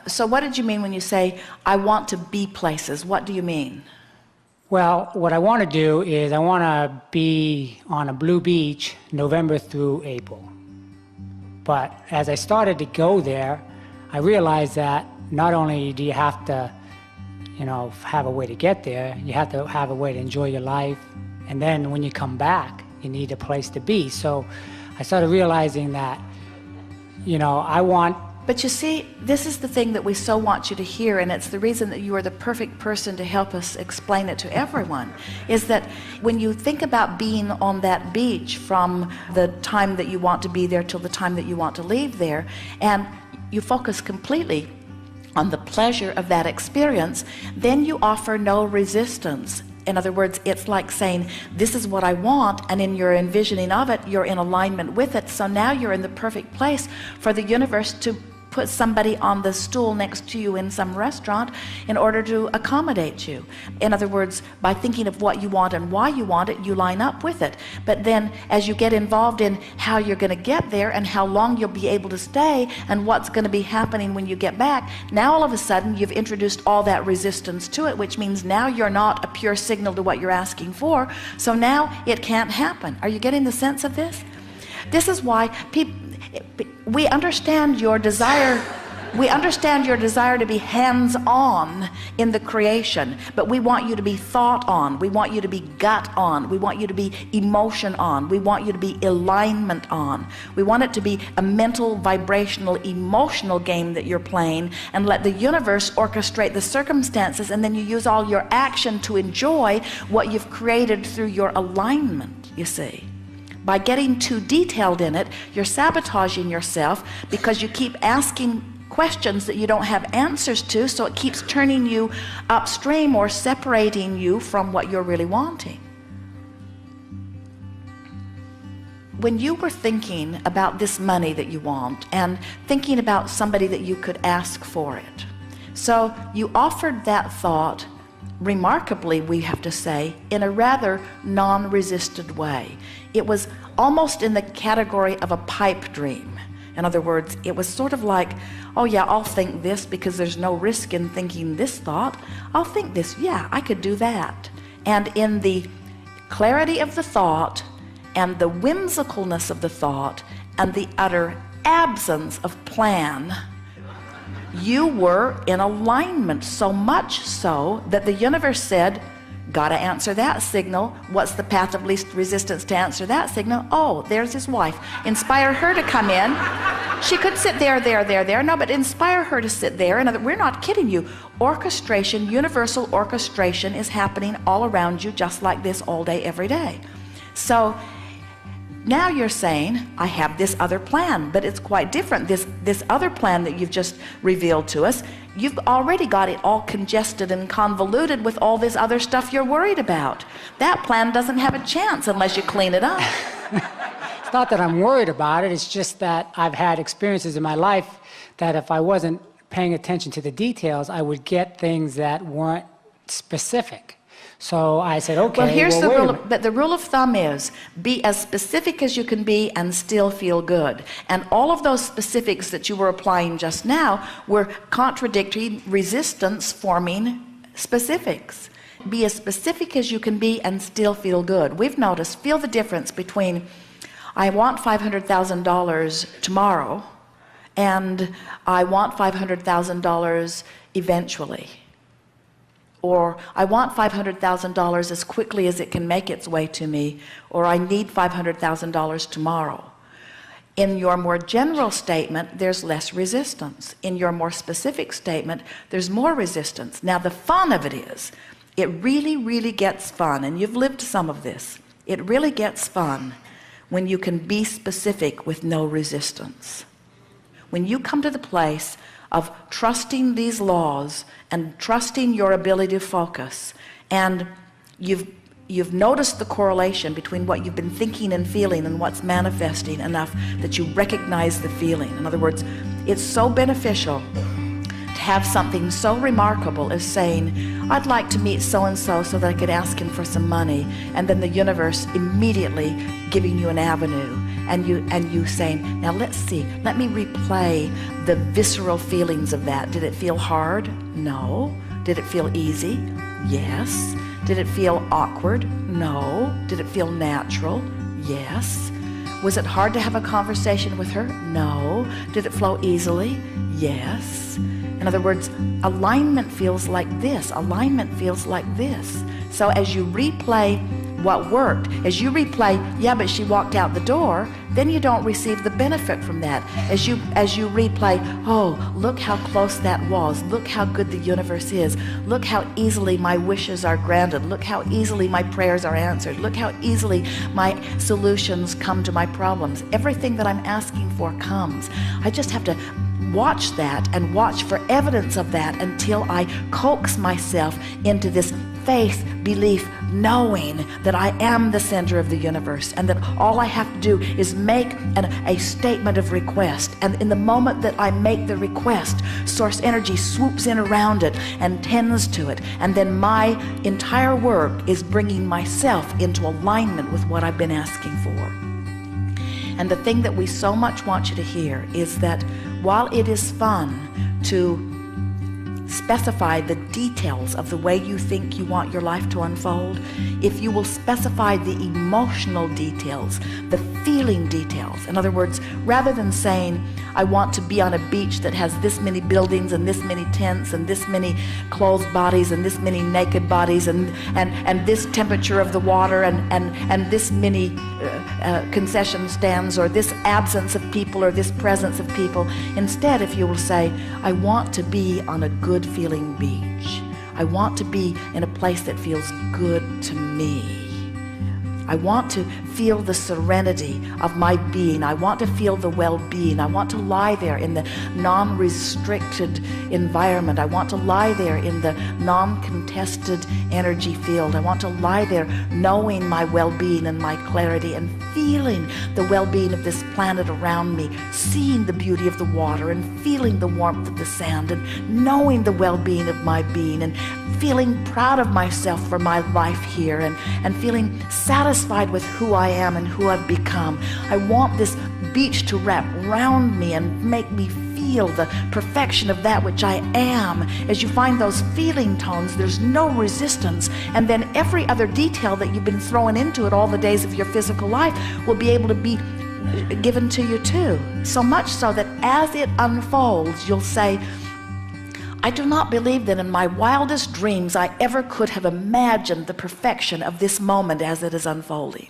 So what did you mean when you say, I want to be places? What do you mean? Well, what I want to do is I want to be on a blue beach November through April. But as I started to go there, I realized that not only do you have to, have a way to get there, you have to have a way to enjoy your life. And then when you come back, you need a place to be. So I started realizing that, I want... But you see, this is the thing that we so want you to hear, and it's the reason that you are the perfect person to help us explain it to everyone, is that when you think about being on that beach from the time that you want to be there till the time that you want to leave there, and you focus completely on the pleasure of that experience, then you offer no resistance. In other words, it's like saying, this is what I want, and in your envisioning of it, you're in alignment with it. So now you're in the perfect place for the universe to put somebody on the stool next to you in some restaurant in order to accommodate you. In other words, by thinking of what you want and why you want it, you line up with it. But then as you get involved in how you're going to get there and how long you'll be able to stay and what's going to be happening when you get back, now all of a sudden you've introduced all that resistance to it, which means now you're not a pure signal to what you're asking for. So now it can't happen. Are you getting the sense of this? This is why we understand your desire. We understand your desire to be hands-on in the creation, but we want you to be thought-on. We want you to be gut-on. We want you to be emotion-on. We want you to be alignment-on. We want it to be a mental, vibrational, emotional game that you're playing, and let the universe orchestrate the circumstances, and then you use all your action to enjoy what you've created through your alignment, you see. By getting too detailed in it, you're sabotaging yourself because you keep asking questions that you don't have answers to, so it keeps turning you upstream or separating you from what you're really wanting. When you were thinking about this money that you want and thinking about somebody that you could ask for it, so you offered that thought, remarkably, we have to say, in a rather non-resisted way. It was almost in the category of a pipe dream. In other words, it was sort of like, oh yeah, I'll think this because there's no risk in thinking this thought. I'll think this, yeah, I could do that. And in the clarity of the thought and the whimsicalness of the thought and the utter absence of plan, you were in alignment, so much so that the universe said, gotta answer that signal. What's the path of least resistance to answer that signal? Oh, there's his wife. Inspire her to come in. She could sit there. No, but inspire her to sit there. And we're not kidding you. Orchestration, universal orchestration is happening all around you just like this all day, every day. So now you're saying, I have this other plan, but it's quite different. This other plan that you've just revealed to us, you've already got it all congested and convoluted with all this other stuff you're worried about. That plan doesn't have a chance unless you clean it up. It's not that I'm worried about it, it's just that I've had experiences in my life that if I wasn't paying attention to the details, I would get things that weren't specific. So I said, okay, well, here's the rule. But the rule of thumb is, be as specific as you can be and still feel good. And all of those specifics that you were applying just now were contradictory, resistance-forming specifics. Be as specific as you can be and still feel good. We've noticed, feel the difference between, I want $500,000 tomorrow, and I want $500,000 eventually. Or I want $500,000 as quickly as it can make its way to me, or I need $500,000 tomorrow. In your more general statement, there's less resistance. In your more specific statement, there's more resistance. Now the fun of it is, it really, really gets fun, and you've lived some of this. It really gets fun when you can be specific with no resistance. When you come to the place of trusting these laws and trusting your ability to focus, and you've noticed the correlation between what you've been thinking and feeling and what's manifesting enough that you recognize the feeling. In other words, it's so beneficial to have something so remarkable as saying, I'd like to meet so-and-so so that I could ask him for some money, and then the universe immediately giving you an avenue. and you saying, now let's see, let me replay the visceral feelings of that. Did it feel hard? No. Did it feel easy? Yes. Did it feel awkward? No. Did it feel natural? Yes. Was it hard to have a conversation with her? No. Did it flow easily? Yes. In other words, alignment feels like this. Alignment feels like this. So as you replay what worked, as you replay, yeah, but she walked out the door, then you don't receive the benefit from that. As you replay, oh, look how close that was. Look how good the universe is. Look how easily my wishes are granted. Look how easily my prayers are answered. Look how easily my solutions come to my problems. Everything that I'm asking for comes. I just have to watch that and watch for evidence of that until I coax myself into this faith, belief, knowing that I am the center of the universe and that all I have to do is make a statement of request. And in the moment that I make the request, source energy swoops in around it and tends to it. And then my entire work is bringing myself into alignment with what I've been asking for. And the thing that we so much want you to hear is that while it is fun to specify the details of the way you think you want your life to unfold, if you will specify the emotional details, the feeling details. In other words, rather than saying, I want to be on a beach that has this many buildings and this many tents and this many clothed bodies and this many naked bodies and this temperature of the water and this many concession stands or this absence of people or this presence of people. Instead, if you will say, I want to be on a good feeling beach. I want to be in a place that feels good to me. I want to feel the serenity of my being. I want to feel the well-being. I want to lie there in the non-restricted environment. I want to lie there in the non-contested energy field. I want to lie there knowing my well-being and my clarity and feeling the well-being of this planet around me, seeing the beauty of the water and feeling the warmth of the sand and knowing the well-being of my being and feeling proud of myself for my life here and feeling satisfied with who I am and who I've become. I want this beach to wrap around me and make me feel the perfection of that which I am. As you find those feeling tones, there's no resistance, and then every other detail that you've been throwing into it all the days of your physical life will be able to be given to you too. So much so that as it unfolds, you'll say, I do not believe that in my wildest dreams I ever could have imagined the perfection of this moment as it is unfolding.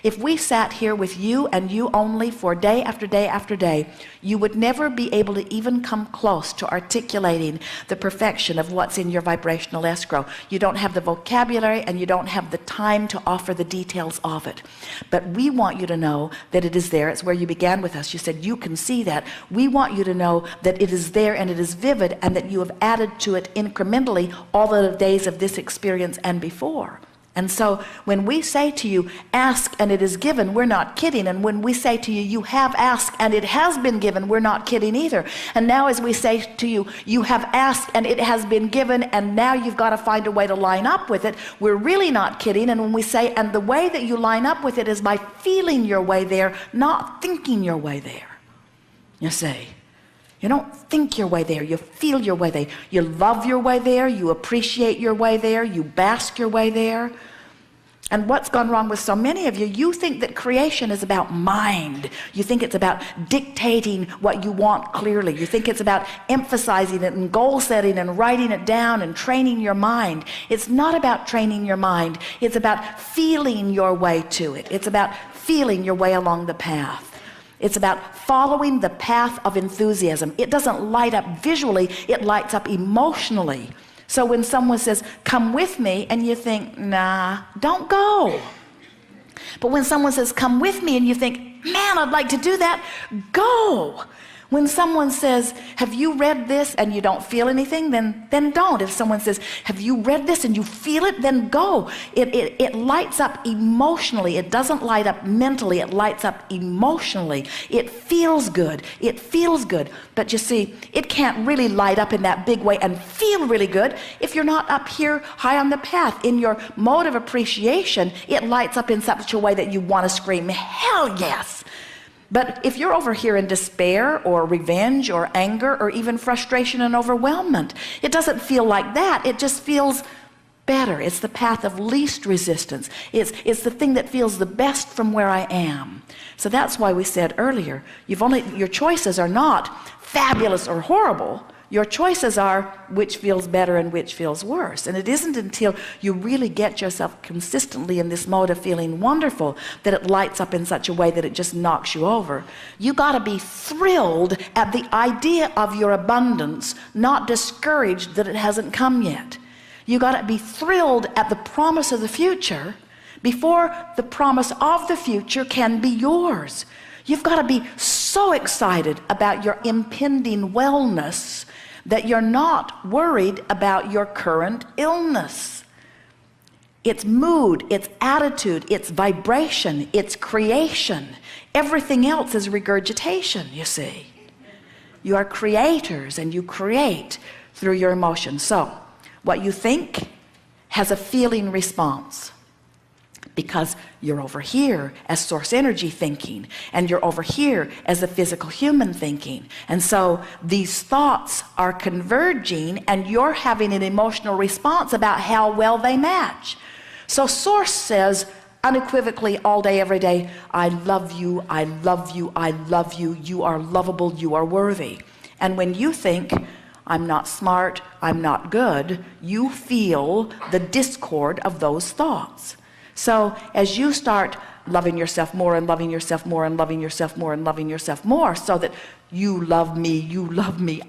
If we sat here with you and you only for day after day after day, you would never be able to even come close to articulating the perfection of what's in your vibrational escrow. You don't have the vocabulary and you don't have the time to offer the details of it. But we want you to know that it is there. It's where you began with us. You said you can see that. We want you to know that it is there and it is vivid and that you have added to it incrementally all the days of this experience and before. And so when we say to you, ask and it is given, we're not kidding. And when we say to you, you have asked and it has been given, we're not kidding either. And now as we say to you, you have asked and it has been given, and now you've got to find a way to line up with it, we're really not kidding. And when we say, and the way that you line up with it is by feeling your way there, not thinking your way there. You see. You don't think your way there, you feel your way there. You love your way there, you appreciate your way there, you bask your way there. And what's gone wrong with so many of you, you think that creation is about mind. You think it's about dictating what you want clearly. You think it's about emphasizing it and goal setting and writing it down and training your mind. It's not about training your mind. It's about feeling your way to it. It's about feeling your way along the path. It's about following the path of enthusiasm. It doesn't light up visually, it lights up emotionally. So when someone says, come with me, and you think, nah, don't go. But when someone says, come with me, and you think, man, I'd like to do that, go. When someone says, have you read this, and you don't feel anything, then don't. If someone says, have you read this and you feel it, then go. It lights up emotionally. It doesn't light up mentally. It lights up emotionally. It feels good. It feels good. But you see, it can't really light up in that big way and feel really good if you're not up here high on the path. In your mode of appreciation, it lights up in such a way that you want to scream, hell yes. But if you're over here in despair or revenge or anger or even frustration and overwhelmment, it doesn't feel like that. It just feels better. It's the path of least resistance. It's the thing that feels the best from where I am. So that's why we said earlier, your choices are not fabulous or horrible. Your choices are which feels better and which feels worse. And it isn't until you really get yourself consistently in this mode of feeling wonderful that it lights up in such a way that it just knocks you over. You got to be thrilled at the idea of your abundance, not discouraged that it hasn't come yet. You got to be thrilled at the promise of the future before the promise of the future can be yours. You've got to be so excited about your impending wellness that you're not worried about your current illness. It's mood, it's attitude, it's vibration, it's creation. Everything else is regurgitation, you see. You are creators and you create through your emotions. So what you think has a feeling response, because you're over here as source energy thinking, and you're over here as the physical human thinking. And so these thoughts are converging, and you're having an emotional response about how well they match. So source says unequivocally all day, every day, I love you, I love you, I love you, you are lovable, you are worthy. And when you think, I'm not smart, I'm not good, you feel the discord of those thoughts. So as you start loving yourself more and loving yourself more and loving yourself more and loving yourself more, so that you love me,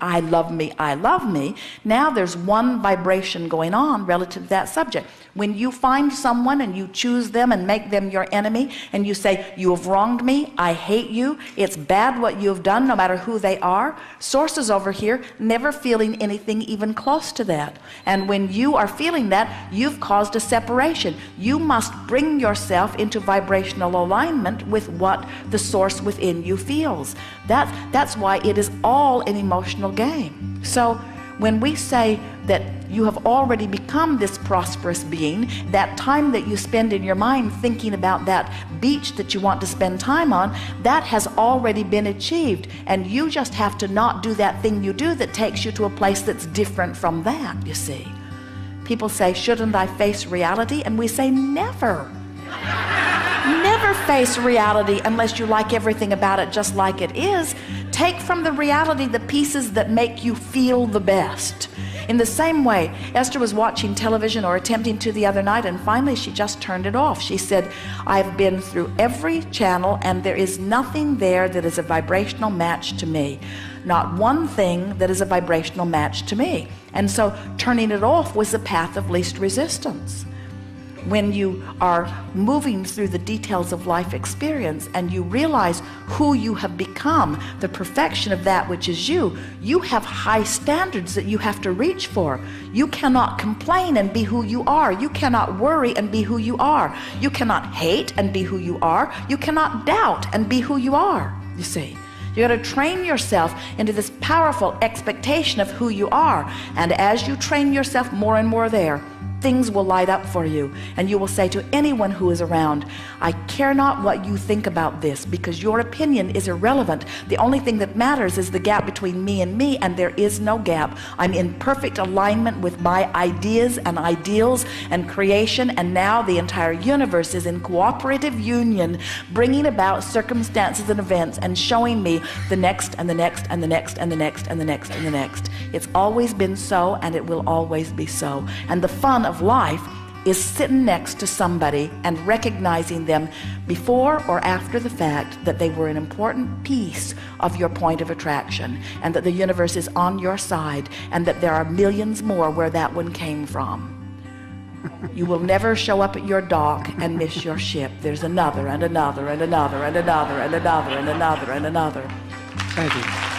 I love me, I love me, now there's one vibration going on relative to that subject. When you find someone and you choose them and make them your enemy, and you say, you have wronged me, I hate you, it's bad what you have done, no matter who they are, source is over here never feeling anything even close to that. And when you are feeling that, you've caused a separation. You must bring yourself into vibrational alignment with what the source within you feels. That's why it is all an emotional game. So when we say that you have already become this prosperous being, that time that you spend in your mind thinking about that beach that you want to spend time on, that has already been achieved, and you just have to not do that thing you do that takes you to a place that's different from that, you see. People say, shouldn't I face reality? And we say, never. Never face reality unless you like everything about it just like it is. Take from the reality the pieces that make you feel the best. In the same way, Esther was watching television, or attempting to, the other night, and finally she just turned it off. She said, I've been through every channel and there is nothing there that is a vibrational match to me. Not one thing that is a vibrational match to me. And so turning it off was the path of least resistance. When you are moving through the details of life experience and you realize who you have become, the perfection of that which is you, you have high standards that you have to reach for. You cannot complain and be who you are. You cannot worry and be who you are. You cannot hate and be who you are. You cannot doubt and be who you are, you see. You got to train yourself into this powerful expectation of who you are. And as you train yourself more and more there, things will light up for you, and you will say to anyone who is around, I care not what you think about this, because your opinion is irrelevant. The only thing that matters is the gap between me, and there is no gap. I'm in perfect alignment with my ideas and ideals and creation, and now the entire universe is in cooperative union, bringing about circumstances and events and showing me the next and the next and the next and the next and the next and the next. It's always been so, and it will always be so. And the fun of life is sitting next to somebody and recognizing them before or after the fact that they were an important piece of your point of attraction, and that the universe is on your side, and that there are millions more where that one came from. You will never show up at your dock and miss your ship. There's another and another and another and another and another and another and another. Thank you.